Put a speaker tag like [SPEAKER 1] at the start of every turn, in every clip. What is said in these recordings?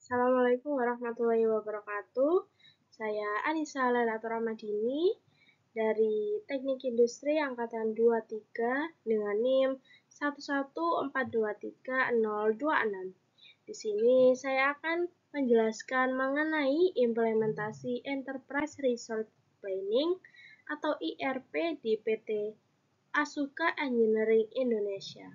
[SPEAKER 1] Assalamualaikum warahmatullahi wabarakatuh. Saya Anissa Lailatul Ramadini dari Teknik Industri Angkatan 23 dengan NIM 114230026. Di sini saya akan menjelaskan mengenai implementasi Enterprise Resource Planning atau ERP di PT Asuka Engineering Indonesia.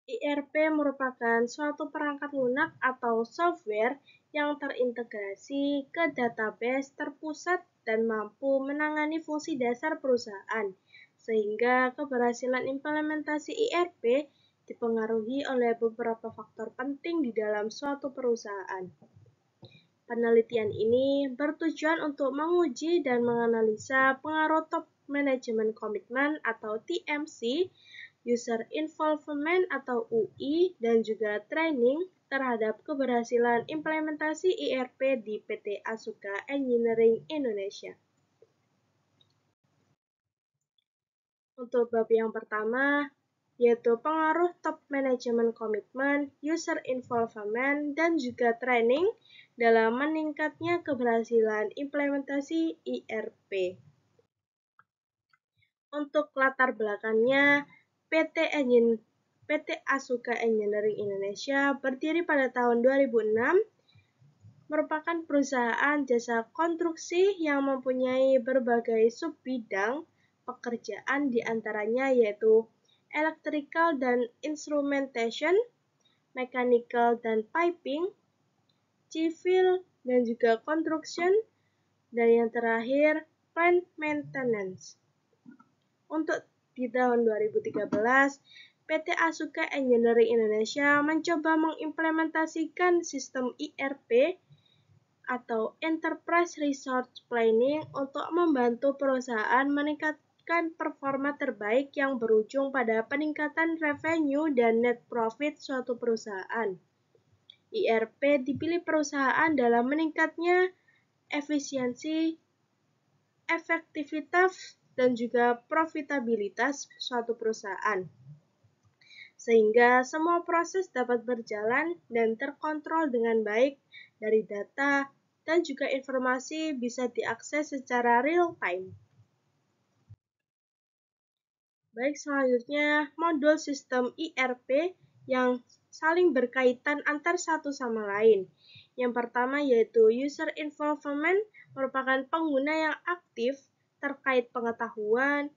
[SPEAKER 1] ERP merupakan suatu perangkat lunak atau software yang terintegrasi ke database terpusat dan mampu menangani fungsi dasar perusahaan, sehingga keberhasilan implementasi ERP dipengaruhi oleh beberapa faktor penting di dalam suatu perusahaan. Penelitian ini bertujuan untuk menguji dan menganalisa pengaruh Top Management Commitment atau TMC, User Involvement atau UI, dan juga training terhadap keberhasilan implementasi ERP di PT Asuka Engineering Indonesia. Untuk bab yang pertama, yaitu pengaruh Top Management Commitment, User Involvement, dan juga training dalam meningkatnya keberhasilan implementasi ERP. Untuk latar belakangnya, PT Asuka Engineering Indonesia berdiri pada tahun 2006, merupakan perusahaan jasa konstruksi yang mempunyai berbagai sub-bidang pekerjaan diantaranya yaitu electrical dan instrumentation, mechanical dan piping, civil dan juga construction, dan yang terakhir plant maintenance. Untuk di tahun 2013, PT Asuka Engineering Indonesia mencoba mengimplementasikan sistem ERP atau Enterprise Resource Planning untuk membantu perusahaan meningkatkan performa terbaik yang berujung pada peningkatan revenue dan net profit suatu perusahaan. ERP dipilih perusahaan dalam meningkatnya efisiensi, efektivitas, dan juga profitabilitas suatu perusahaan, sehingga semua proses dapat berjalan dan terkontrol dengan baik dari data dan juga informasi bisa diakses secara real time. Baik, selanjutnya modul sistem ERP yang saling berkaitan antar satu sama lain. Yang pertama yaitu User Involvement, merupakan pengguna yang aktif terkait pengetahuan,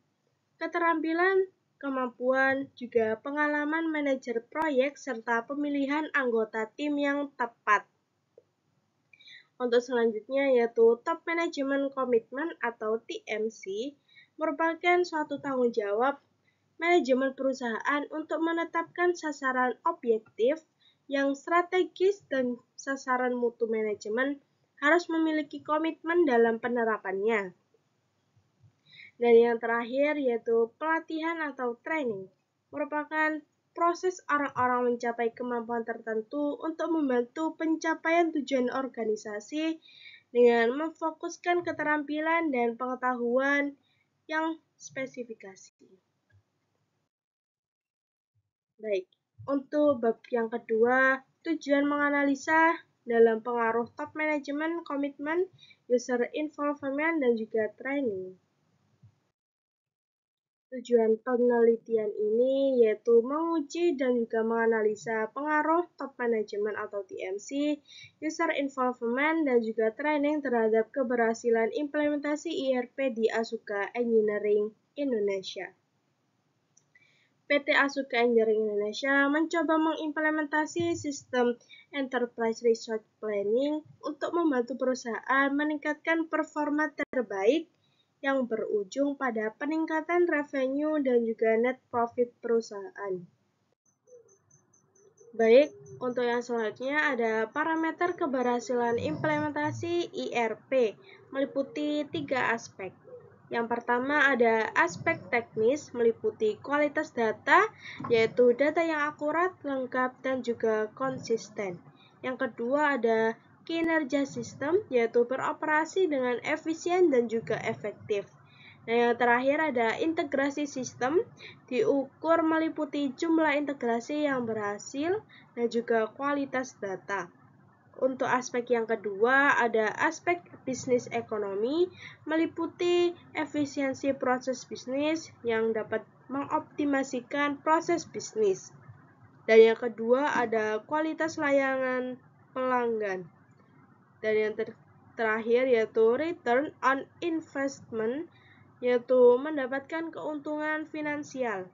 [SPEAKER 1] keterampilan, kemampuan, juga pengalaman manajer proyek, serta pemilihan anggota tim yang tepat. Untuk selanjutnya yaitu Top Management Commitment atau TMC, merupakan suatu tanggung jawab manajemen perusahaan untuk menetapkan sasaran objektif yang strategis dan sasaran mutu manajemen harus memiliki komitmen dalam penerapannya. Dan yang terakhir yaitu pelatihan atau training, merupakan proses orang-orang mencapai kemampuan tertentu untuk membantu pencapaian tujuan organisasi dengan memfokuskan keterampilan dan pengetahuan yang spesifikasi. Baik, untuk bab yang kedua, tujuan menganalisa dalam pengaruh Top Management Commitment, User Involvement, dan juga training. Tujuan penelitian ini yaitu menguji dan juga menganalisa pengaruh Top Management atau TMC, User Involvement, dan juga training terhadap keberhasilan implementasi ERP di Asuka Engineering Indonesia. PT Asuka Engineering Indonesia mencoba mengimplementasi sistem Enterprise Resource Planning untuk membantu perusahaan meningkatkan performa terbaik yang berujung pada peningkatan revenue dan juga net profit perusahaan. Baik, untuk yang selanjutnya ada parameter keberhasilan implementasi ERP, meliputi 3 aspek. Yang pertama ada aspek teknis, meliputi kualitas data, yaitu data yang akurat, lengkap, dan juga konsisten. Yang kedua ada kinerja sistem, yaitu beroperasi dengan efisien dan juga efektif. Nah, yang terakhir ada integrasi sistem, diukur meliputi jumlah integrasi yang berhasil dan juga kualitas data. Untuk aspek yang kedua, ada aspek bisnis ekonomi, meliputi efisiensi proses bisnis yang dapat mengoptimasikan proses bisnis. Dan yang kedua, ada kualitas layanan pelanggan. Dan yang terakhir yaitu return on investment, yaitu mendapatkan keuntungan finansial.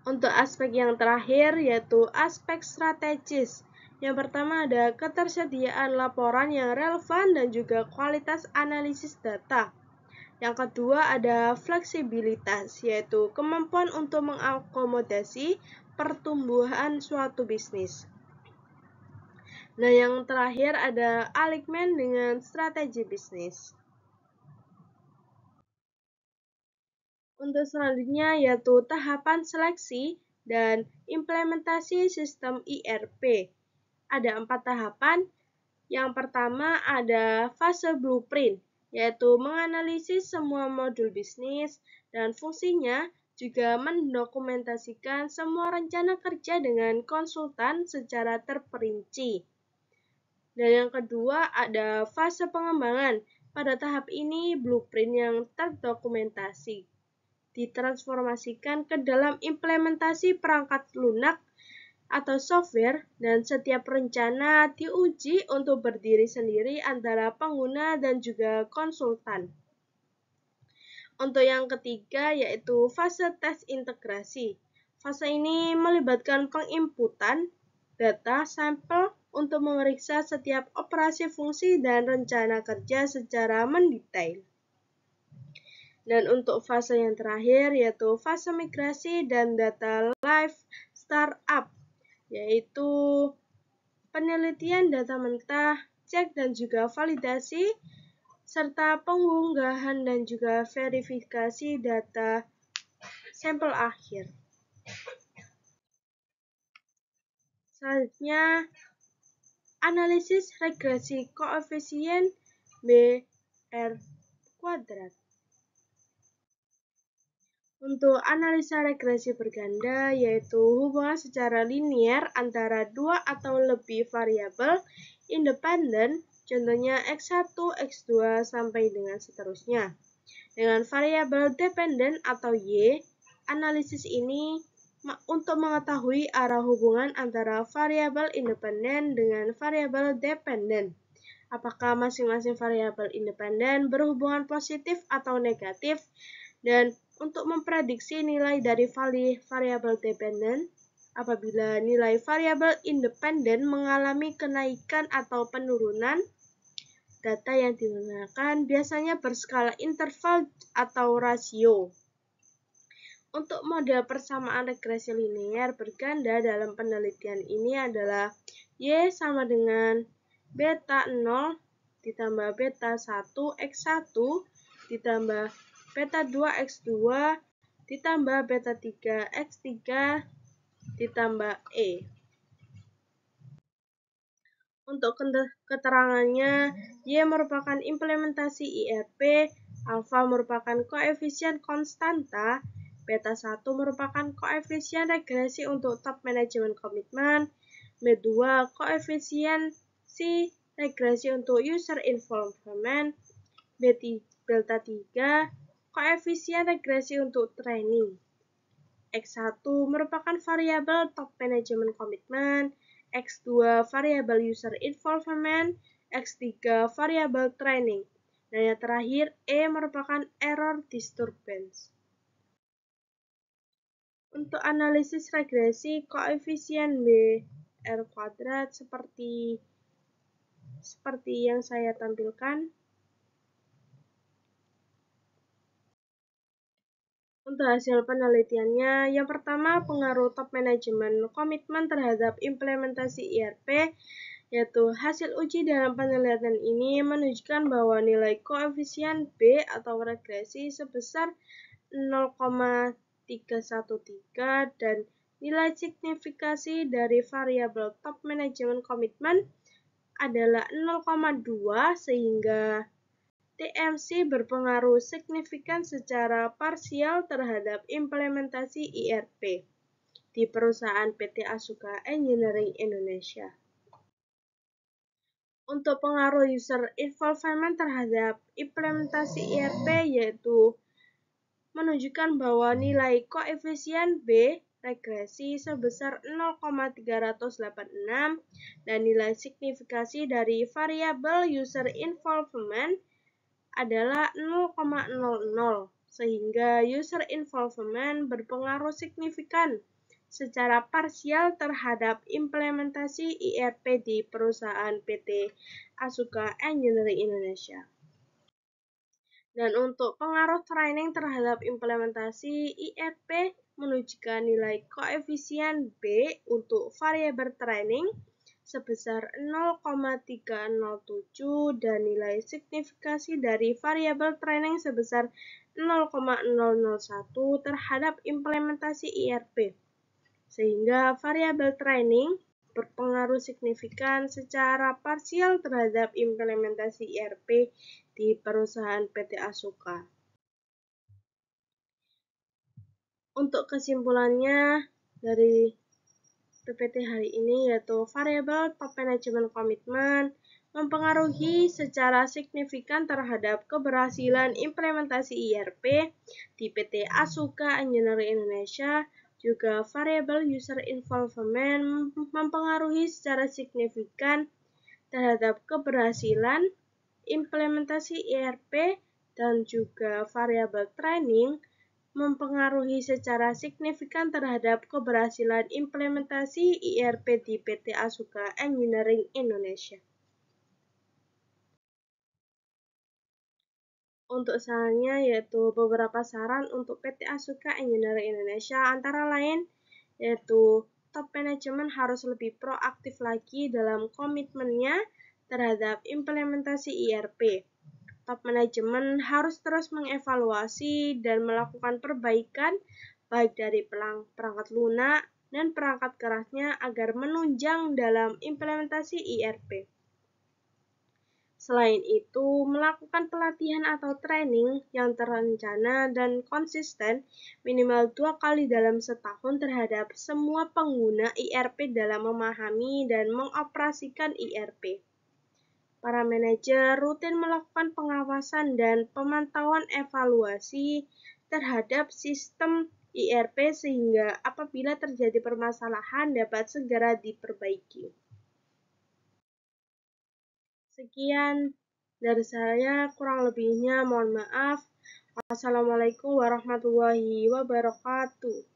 [SPEAKER 1] Untuk aspek yang terakhir yaitu aspek strategis. Yang pertama ada ketersediaan laporan yang relevan dan juga kualitas analisis data. Yang kedua ada fleksibilitas, yaitu kemampuan untuk mengakomodasi pertumbuhan suatu bisnis. Nah, yang terakhir ada alignment dengan strategi bisnis. Untuk selanjutnya yaitu tahapan seleksi dan implementasi sistem ERP. Ada 4 tahapan. Yang pertama ada fase blueprint, yaitu menganalisis semua modul bisnis dan fungsinya, juga mendokumentasikan semua rencana kerja dengan konsultan secara terperinci. Dan yang kedua ada fase pengembangan. Pada tahap ini blueprint yang terdokumentasi ditransformasikan ke dalam implementasi perangkat lunak atau software, dan setiap rencana diuji untuk berdiri sendiri antara pengguna dan juga konsultan. Untuk yang ketiga yaitu fase tes integrasi. Fase ini melibatkan penginputan data sampel untuk memeriksa setiap operasi fungsi dan rencana kerja secara mendetail. Dan untuk fase yang terakhir yaitu fase migrasi dan data live startup, yaitu penelitian data mentah, cek dan juga validasi, serta pengunggahan dan juga verifikasi data sampel akhir. Selanjutnya, analisis regresi koefisien BR kuadrat. Untuk analisa regresi berganda, yaitu hubungan secara linear antara dua atau lebih variabel independen, contohnya X1, X2, sampai dengan seterusnya. Dengan variabel dependen atau Y, analisis ini untuk mengetahui arah hubungan antara variabel independen dengan variabel dependen. Apakah masing-masing variabel independen berhubungan positif atau negatif, dan untuk memprediksi nilai dari variabel dependen, apabila nilai variabel independen mengalami kenaikan atau penurunan, data yang digunakan biasanya berskala interval atau rasio. Untuk model persamaan regresi linear berganda dalam penelitian ini adalah Y sama dengan beta 0 ditambah beta 1 X1 ditambah beta 2 X2 ditambah beta 3 X3 ditambah E. Untuk keterangannya, Y merupakan implementasi IRP, alfa merupakan koefisien konstanta, beta 1 merupakan koefisien regresi untuk top management commitment, B2 koefisiensi regresi untuk user involvement, delta 3 koefisien regresi untuk training. X1 merupakan variabel top management commitment, X2 variabel user involvement, X3 variabel training. Dan yang terakhir, E merupakan error disturbance. Untuk analisis regresi koefisien BR kuadrat seperti yang saya tampilkan. Untuk hasil penelitiannya, yang pertama pengaruh top management komitmen terhadap implementasi IRP, yaitu hasil uji dalam penelitian ini menunjukkan bahwa nilai koefisien B atau regresi sebesar 0,313 dan nilai signifikasi dari variabel top management komitmen adalah 0,2, sehingga TMC berpengaruh signifikan secara parsial terhadap implementasi IRP di perusahaan PT Asuka Engineering Indonesia. Untuk pengaruh user involvement terhadap implementasi IRP yaitu menunjukkan bahwa nilai koefisien B regresi sebesar 0,386 dan nilai signifikasi dari variabel user involvement adalah 0,00 sehingga user involvement berpengaruh signifikan secara parsial terhadap implementasi IRP di perusahaan PT Asuka Engineering Indonesia. Dan untuk pengaruh training terhadap implementasi IRP menunjukkan nilai koefisien B untuk variabel training sebesar 0,307 dan nilai signifikasi dari variabel training sebesar 0,001 terhadap implementasi IRP. Sehingga variabel training berpengaruh signifikan secara parsial terhadap implementasi IRP di perusahaan PT Asuka. Untuk kesimpulannya dari PPT hari ini yaitu variabel top management commitment mempengaruhi secara signifikan terhadap keberhasilan implementasi IRP di PT Asuka Engineering Indonesia. Juga variabel user involvement mempengaruhi secara signifikan terhadap keberhasilan implementasi IRP dan juga variabel training mempengaruhi secara signifikan terhadap keberhasilan implementasi IRP di PT Asuka Engineering Indonesia. Untuk sarannya yaitu beberapa saran untuk PT Asuka Engineering Indonesia antara lain yaitu top management harus lebih proaktif lagi dalam komitmennya terhadap implementasi IRP. Top management harus terus mengevaluasi dan melakukan perbaikan baik dari perangkat lunak dan perangkat kerasnya agar menunjang dalam implementasi IRP. Selain itu, melakukan pelatihan atau training yang terencana dan konsisten minimal 2 kali dalam setahun terhadap semua pengguna IRP dalam memahami dan mengoperasikan IRP. Para manajer rutin melakukan pengawasan dan pemantauan evaluasi terhadap sistem IRP sehingga apabila terjadi permasalahan dapat segera diperbaiki. Sekian dari saya, kurang lebihnya mohon maaf. Wassalamualaikum warahmatullahi wabarakatuh.